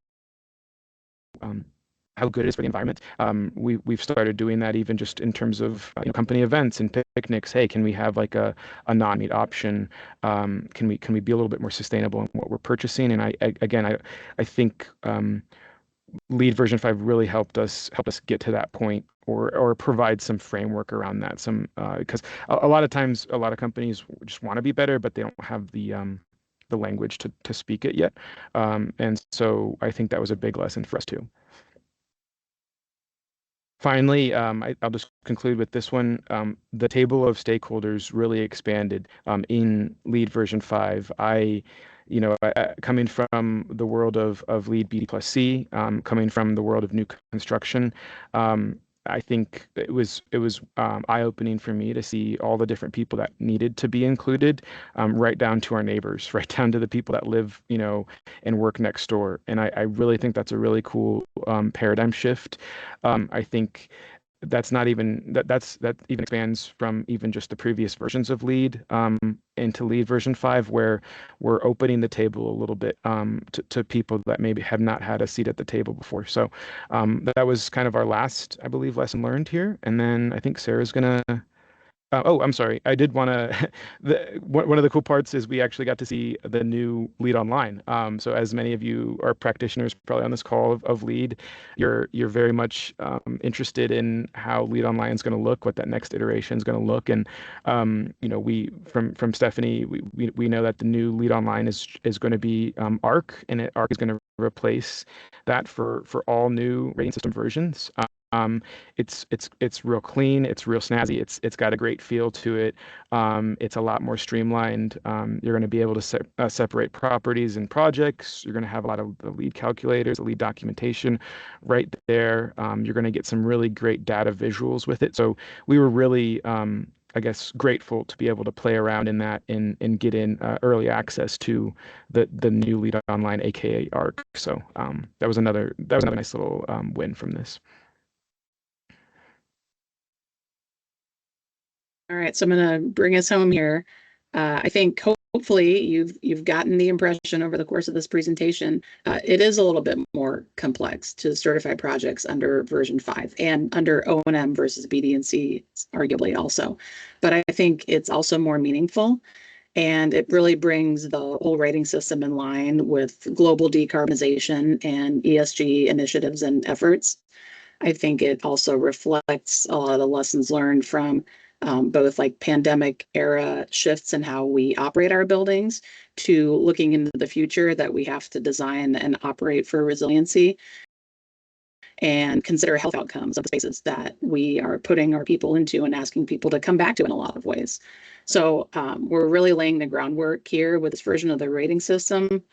good it is for the environment. We've started doing that even just in terms of company events and picnics. Hey, can we have like a non-meat option? Can we be a little bit more sustainable in what we're purchasing? And I think LEED version 5 really helped us get to that point, or provide some framework around that. Because a lot of times a lot of companies just want to be better, but they don't have the language to speak it yet. And so I think that was a big lesson for us too. Finally, I'll just conclude with this one. The table of stakeholders really expanded in LEED version 5. Coming from the world of LEED BD+C, coming from the world of new construction, I think it was eye-opening for me to see all the different people that needed to be included, right down to our neighbors, right down to the people that live, and work next door. And I really think that's a really cool paradigm shift. I think that even expands from even just the previous versions of LEED into LEED version 5, where we're opening the table a little bit to people that maybe have not had a seat at the table before. So that was kind of our last, I believe, lesson learned here. And then I think Sarah's gonna oh, I'm sorry. I did want to. One of the cool parts is we actually got to see the new LEED online. So as many of you are practitioners probably on this call of LEED, you're very much interested in how LEED online is going to look, what that next iteration is going to look, and we from Stephanie, we know that the new LEED online is going to be ARC, and ARC is going to replace that for all new rating system versions. It's real clean. It's real snazzy. It's got a great feel to it. It's a lot more streamlined. You're going to be able to separate properties and projects. You're going to have a lot of the LEED calculators, the LEED documentation right there. You're going to get some really great data visuals with it. So we were really, I guess, grateful to be able to play around in that and get in early access to the new LEED online, aka ARC. So that was another nice little win from this. All right, so I'm going to bring us home here. I think hopefully you've gotten the impression over the course of this presentation. It is a little bit more complex to certify projects under version 5 and under O+M versus BD+C, arguably also. But I think it's also more meaningful, and it really brings the whole rating system in line with global decarbonization and ESG initiatives and efforts. I think it also reflects a lot of the lessons learned from both like pandemic era shifts in how we operate our buildings, to looking into the future that we have to design and operate for resiliency and consider health outcomes of the spaces that we are putting our people into and asking people to come back to in a lot of ways. So we're really laying the groundwork here with this version of the rating system.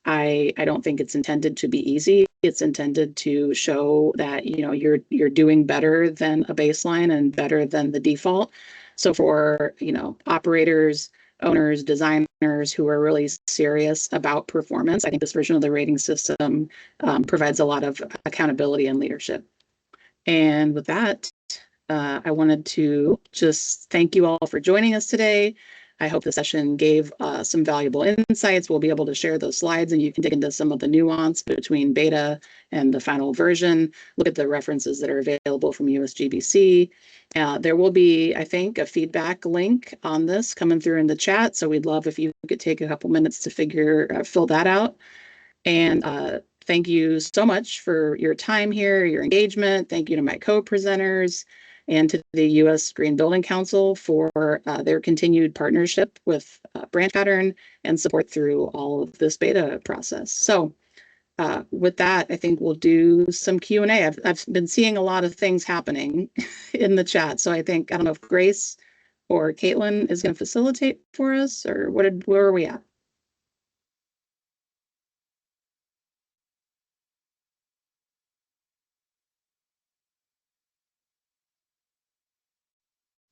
I don't think it's intended to be easy. It's intended to show that you're doing better than a baseline and better than the default. So for operators, owners, designers who are really serious about performance, I think this version of the rating system provides a lot of accountability and leadership. And with that, I wanted to just thank you all for joining us today. I hope the session gave some valuable insights. We'll be able to share those slides, and you can dig into some of the nuance between beta and the final version. Look at the references that are available from USGBC. There will be, I think, a feedback link on this coming through in the chat. So we'd love if you could take a couple minutes to fill that out. And thank you so much for your time here, your engagement. Thank you to my co-presenters and to the U.S. Green Building Council for their continued partnership with BranchPattern and support through all of this beta process. So with that, I think we'll do some Q&A. I've been seeing a lot of things happening in the chat. So I don't know if Grace or Caitlin is going to facilitate for us, or where are we at?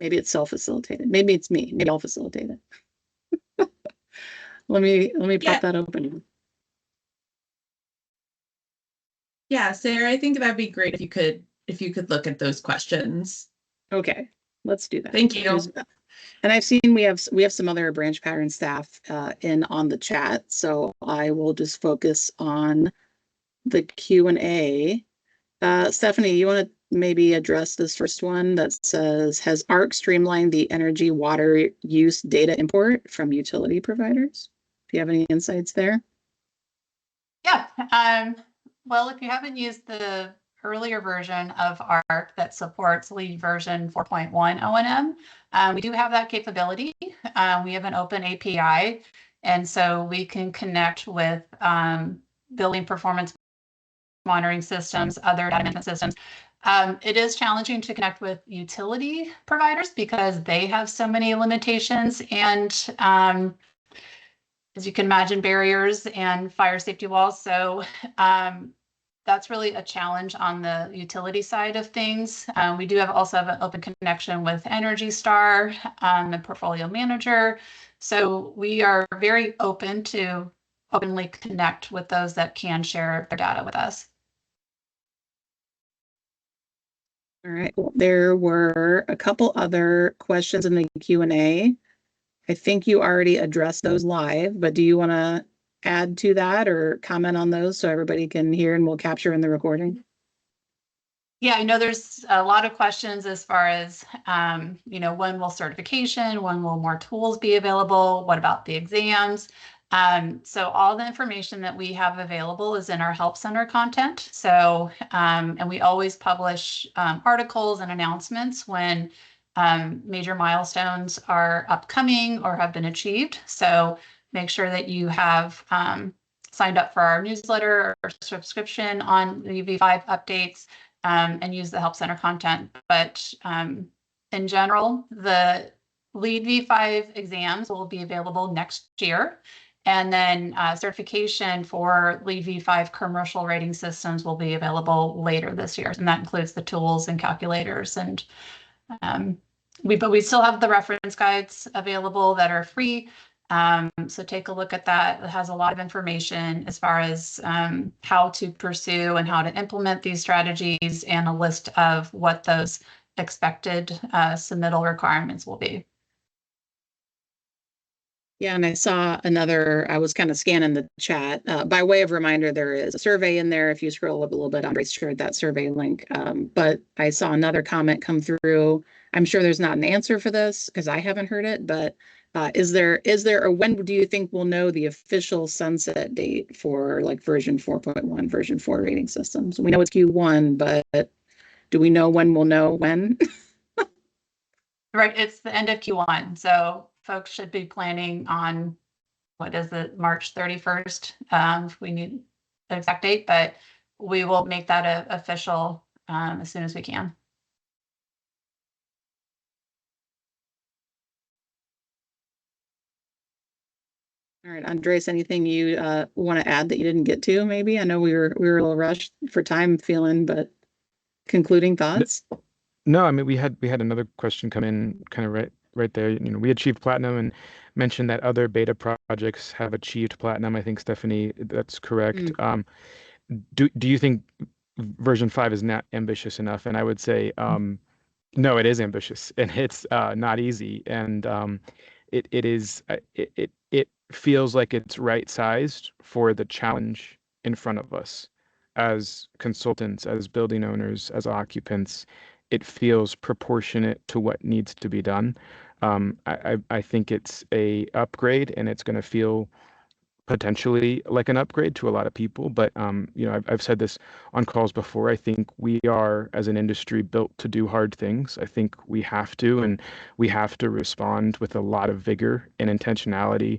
Maybe it's self-facilitated. Maybe it's me. Maybe I'll facilitate it. Let me pop that open. Yeah, Sarah, I think that'd be great if you could look at those questions. Okay, let's do that. Thank you. And I've seen we have some other BranchPattern staff in on the chat, so I will just focus on the Q&A. Stephanie, you want to maybe address this first one that says, has ARC streamlined the energy water use data import from utility providers? Do you have any insights there? Yeah. Well, if you haven't used the earlier version of ARC that supports LEED version 4.1 O+M, we do have that capability. We have an open API, and so we can connect with building performance monitoring systems, other data management systems. It is challenging to connect with utility providers because they have so many limitations and, as you can imagine, barriers and fire safety walls. So that's really a challenge on the utility side of things. We do also have an open connection with Energy Star, the portfolio manager. So we are very open to openly connect with those that can share their data with us. All right, well, there were a couple other questions in the Q&A. I think you already addressed those live, but do you want to add to that or comment on those so everybody can hear and we'll capture in the recording? Yeah, I know there's a lot of questions as far as, when will certification, when will more tools be available? What about the exams? So all the information that we have available is in our Help Center content. So, and we always publish articles and announcements when major milestones are upcoming or have been achieved. So make sure that you have signed up for our newsletter or subscription on the V5 updates and use the Help Center content. But in general, the LEED V5 exams will be available next year. And then certification for LEED V5 commercial rating systems will be available later this year. And that includes the tools and calculators. And but we still have the reference guides available that are free. So take a look at that. It has a lot of information as far as how to pursue and how to implement these strategies and a list of what those expected submittal requirements will be. Yeah, and I saw I was kind of scanning the chat. By way of reminder, there is a survey in there. If you scroll up a little bit, Andres shared that survey link. But I saw another comment come through. I'm sure there's not an answer for this because I haven't heard it, but is there, or when do you think we'll know the official sunset date for like version 4.1, version 4 rating systems? We know it's Q1, but do we know when we'll know when? Right, it's the end of Q1. So folks should be planning on, what is it, March 31st? If we need the exact date, but we will make that official as soon as we can. All right, Andres, anything you want to add that you didn't get to? Maybe I know we were a little rushed for time feeling, but concluding thoughts. No, I mean we had another question come in kind of right there. We achieved platinum and mentioned that other beta projects have achieved platinum. I think Stephanie, that's correct. Do you think version 5 is not ambitious enough? And I would say no, it is ambitious and it's not easy. And it feels like it's right sized for the challenge in front of us as consultants, as building owners, as occupants. It feels proportionate to what needs to be done. I think it's a upgrade, and it's going to feel potentially like an upgrade to a lot of people. But I've said this on calls before. I think we are, as an industry, built to do hard things. I think we have to, and we have to respond with a lot of vigor and intentionality,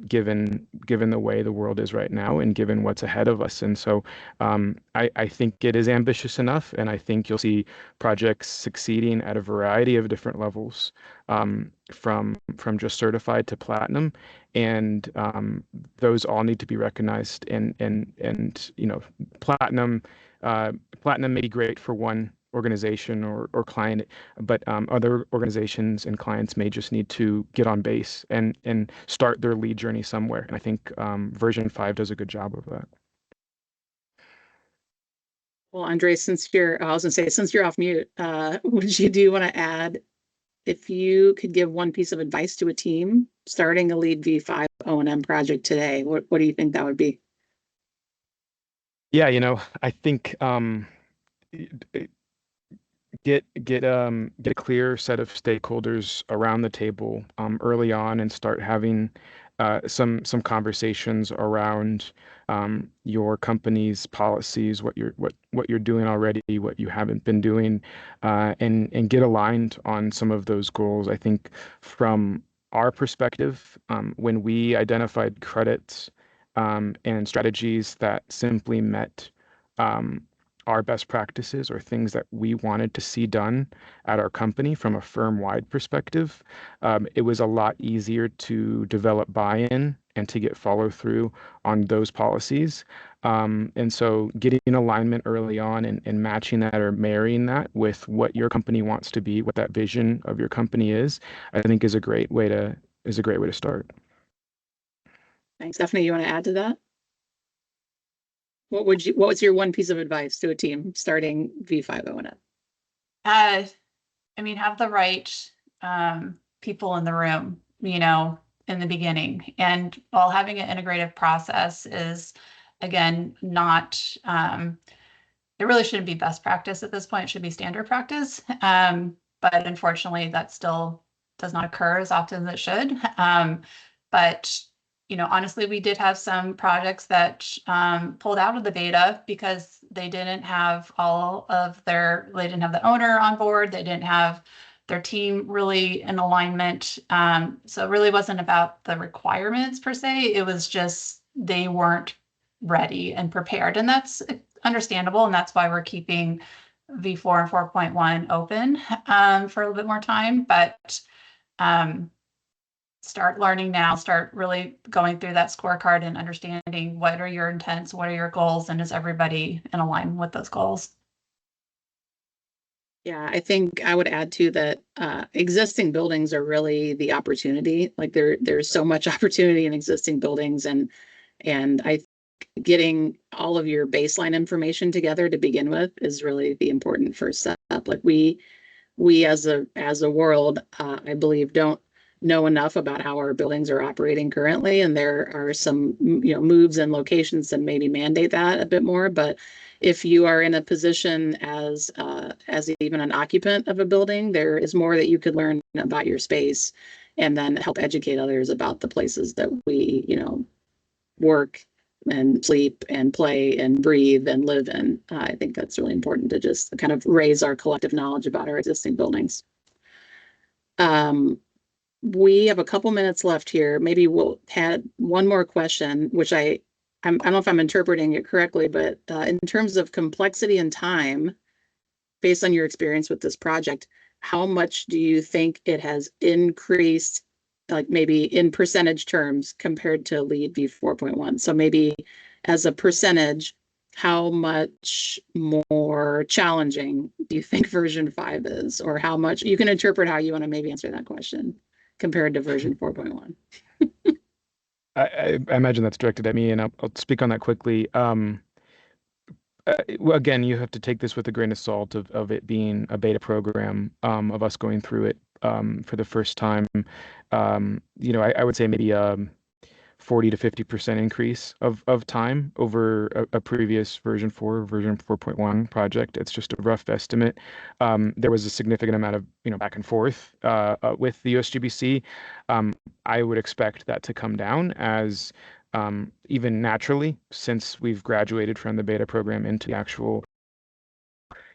given the way the world is right now and given what's ahead of us. And so I think it is ambitious enough, and I think you'll see projects succeeding at a variety of different levels, from just certified to platinum, and those all need to be recognized. And platinum platinum may be great for one organization or client, but other organizations and clients may just need to get on base and start their LEED journey somewhere. And I think version 5 does a good job of that. Well, Andre, since you're off mute, do you want to add, if you could give one piece of advice to a team starting a LEED V5 O+M project today, what do you think that would be? Yeah, I think get a clear set of stakeholders around the table early on, and start having some conversations around your company's policies, what you're doing already, what you haven't been doing, and get aligned on some of those goals. I think from our perspective, when we identified credits and strategies that simply met our best practices, or things that we wanted to see done at our company from a firm-wide perspective, it was a lot easier to develop buy-in and to get follow-through on those policies. And so getting alignment early on, and matching that or marrying that with what your company wants to be, what that vision of your company is, I think is a great way to start. Thanks. Stephanie, you want to add to that? What was your one piece of advice to a team starting V5 O+M? Have the right people in the room, in the beginning. And while having an integrative process is, again, not, it really shouldn't be best practice at this point. It should be standard practice. But unfortunately, that still does not occur as often as it should. But honestly, we did have some projects that pulled out of the beta because they didn't have they didn't have the owner on board. They didn't have their team really in alignment. So it really wasn't about the requirements per se. It was just they weren't ready and prepared. And that's understandable. And that's why we're keeping V4 and 4.1 open for a little bit more time. But start learning now, start really going through that scorecard and understanding what are your intents, what are your goals, and is everybody in alignment with those goals? Yeah, I think I would add to that, existing buildings are really the opportunity. Like there's so much opportunity in existing buildings, and I think getting all of your baseline information together to begin with is really the important first step. Like we as a world, I believe, don't know enough about how our buildings are operating currently, and there are some moves and locations that maybe mandate that a bit more. But if you are in a position as even an occupant of a building, there is more that you could learn about your space, and then help educate others about the places that we work and sleep and play and breathe and live in. I think that's really important to just kind of raise our collective knowledge about our existing buildings. We have a couple minutes left here. Maybe we'll add one more question, which I don't know if I'm interpreting it correctly, but in terms of complexity and time, based on your experience with this project, how much do you think it has increased, like maybe in percentage terms, compared to LEED v4.1? So maybe as a percentage, how much more challenging do you think version 5 is? Or how much, you can interpret how you want to maybe answer that question, compared to version 4.1. I imagine that's directed at me, and I'll speak on that quickly. Well, again, you have to take this with a grain of salt of it being a beta program, of us going through it for the first time. You know, I would say maybe 40 to 50% increase of time over a previous version 4.1 project. It's just a rough estimate. There was a significant amount of, you know, back and forth with the USGBC. I would expect that to come down as even naturally, since we've graduated from the beta program into the actual,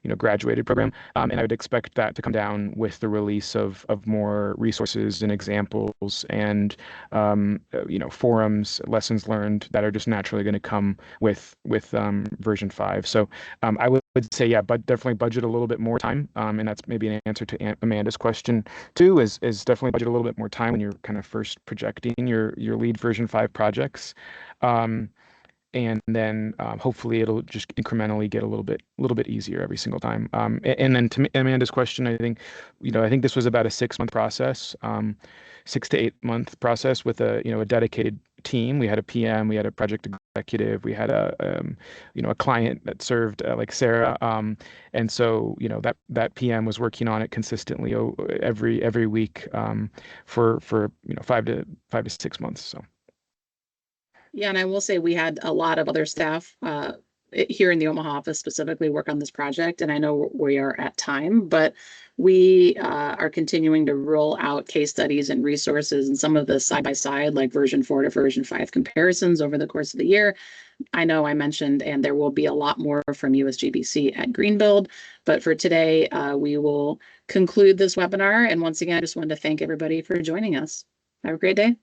you know, graduated program. And I would expect that to come down with the release of more resources and examples and, you know, forums, lessons learned that are just naturally going to come with version 5. So I would say, yeah, but definitely budget a little bit more time. And that's maybe an answer to Amanda's question too, is definitely budget a little bit more time when you're kind of first projecting your LEED version 5 projects. And then hopefully it'll just incrementally get a little bit easier every single time. And then to Amanda's question, I think, you know, I think this was about a 6-month process, 6 to 8 month process with a, you know, a dedicated team. We had a PM, we had a project executive, we had a, you know, a client that served like Sarah. And so, you know, that PM was working on it consistently every week for, you know, 5 to 6 months. So. Yeah, and I will say we had a lot of other staff here in the Omaha office specifically work on this project, and I know we are at time, but we are continuing to roll out case studies and resources and some of the side-by-side, like version 4 to version 5 comparisons over the course of the year. I know I mentioned, and there will be a lot more from USGBC at Greenbuild, but for today, we will conclude this webinar. And once again, I just wanted to thank everybody for joining us. Have a great day.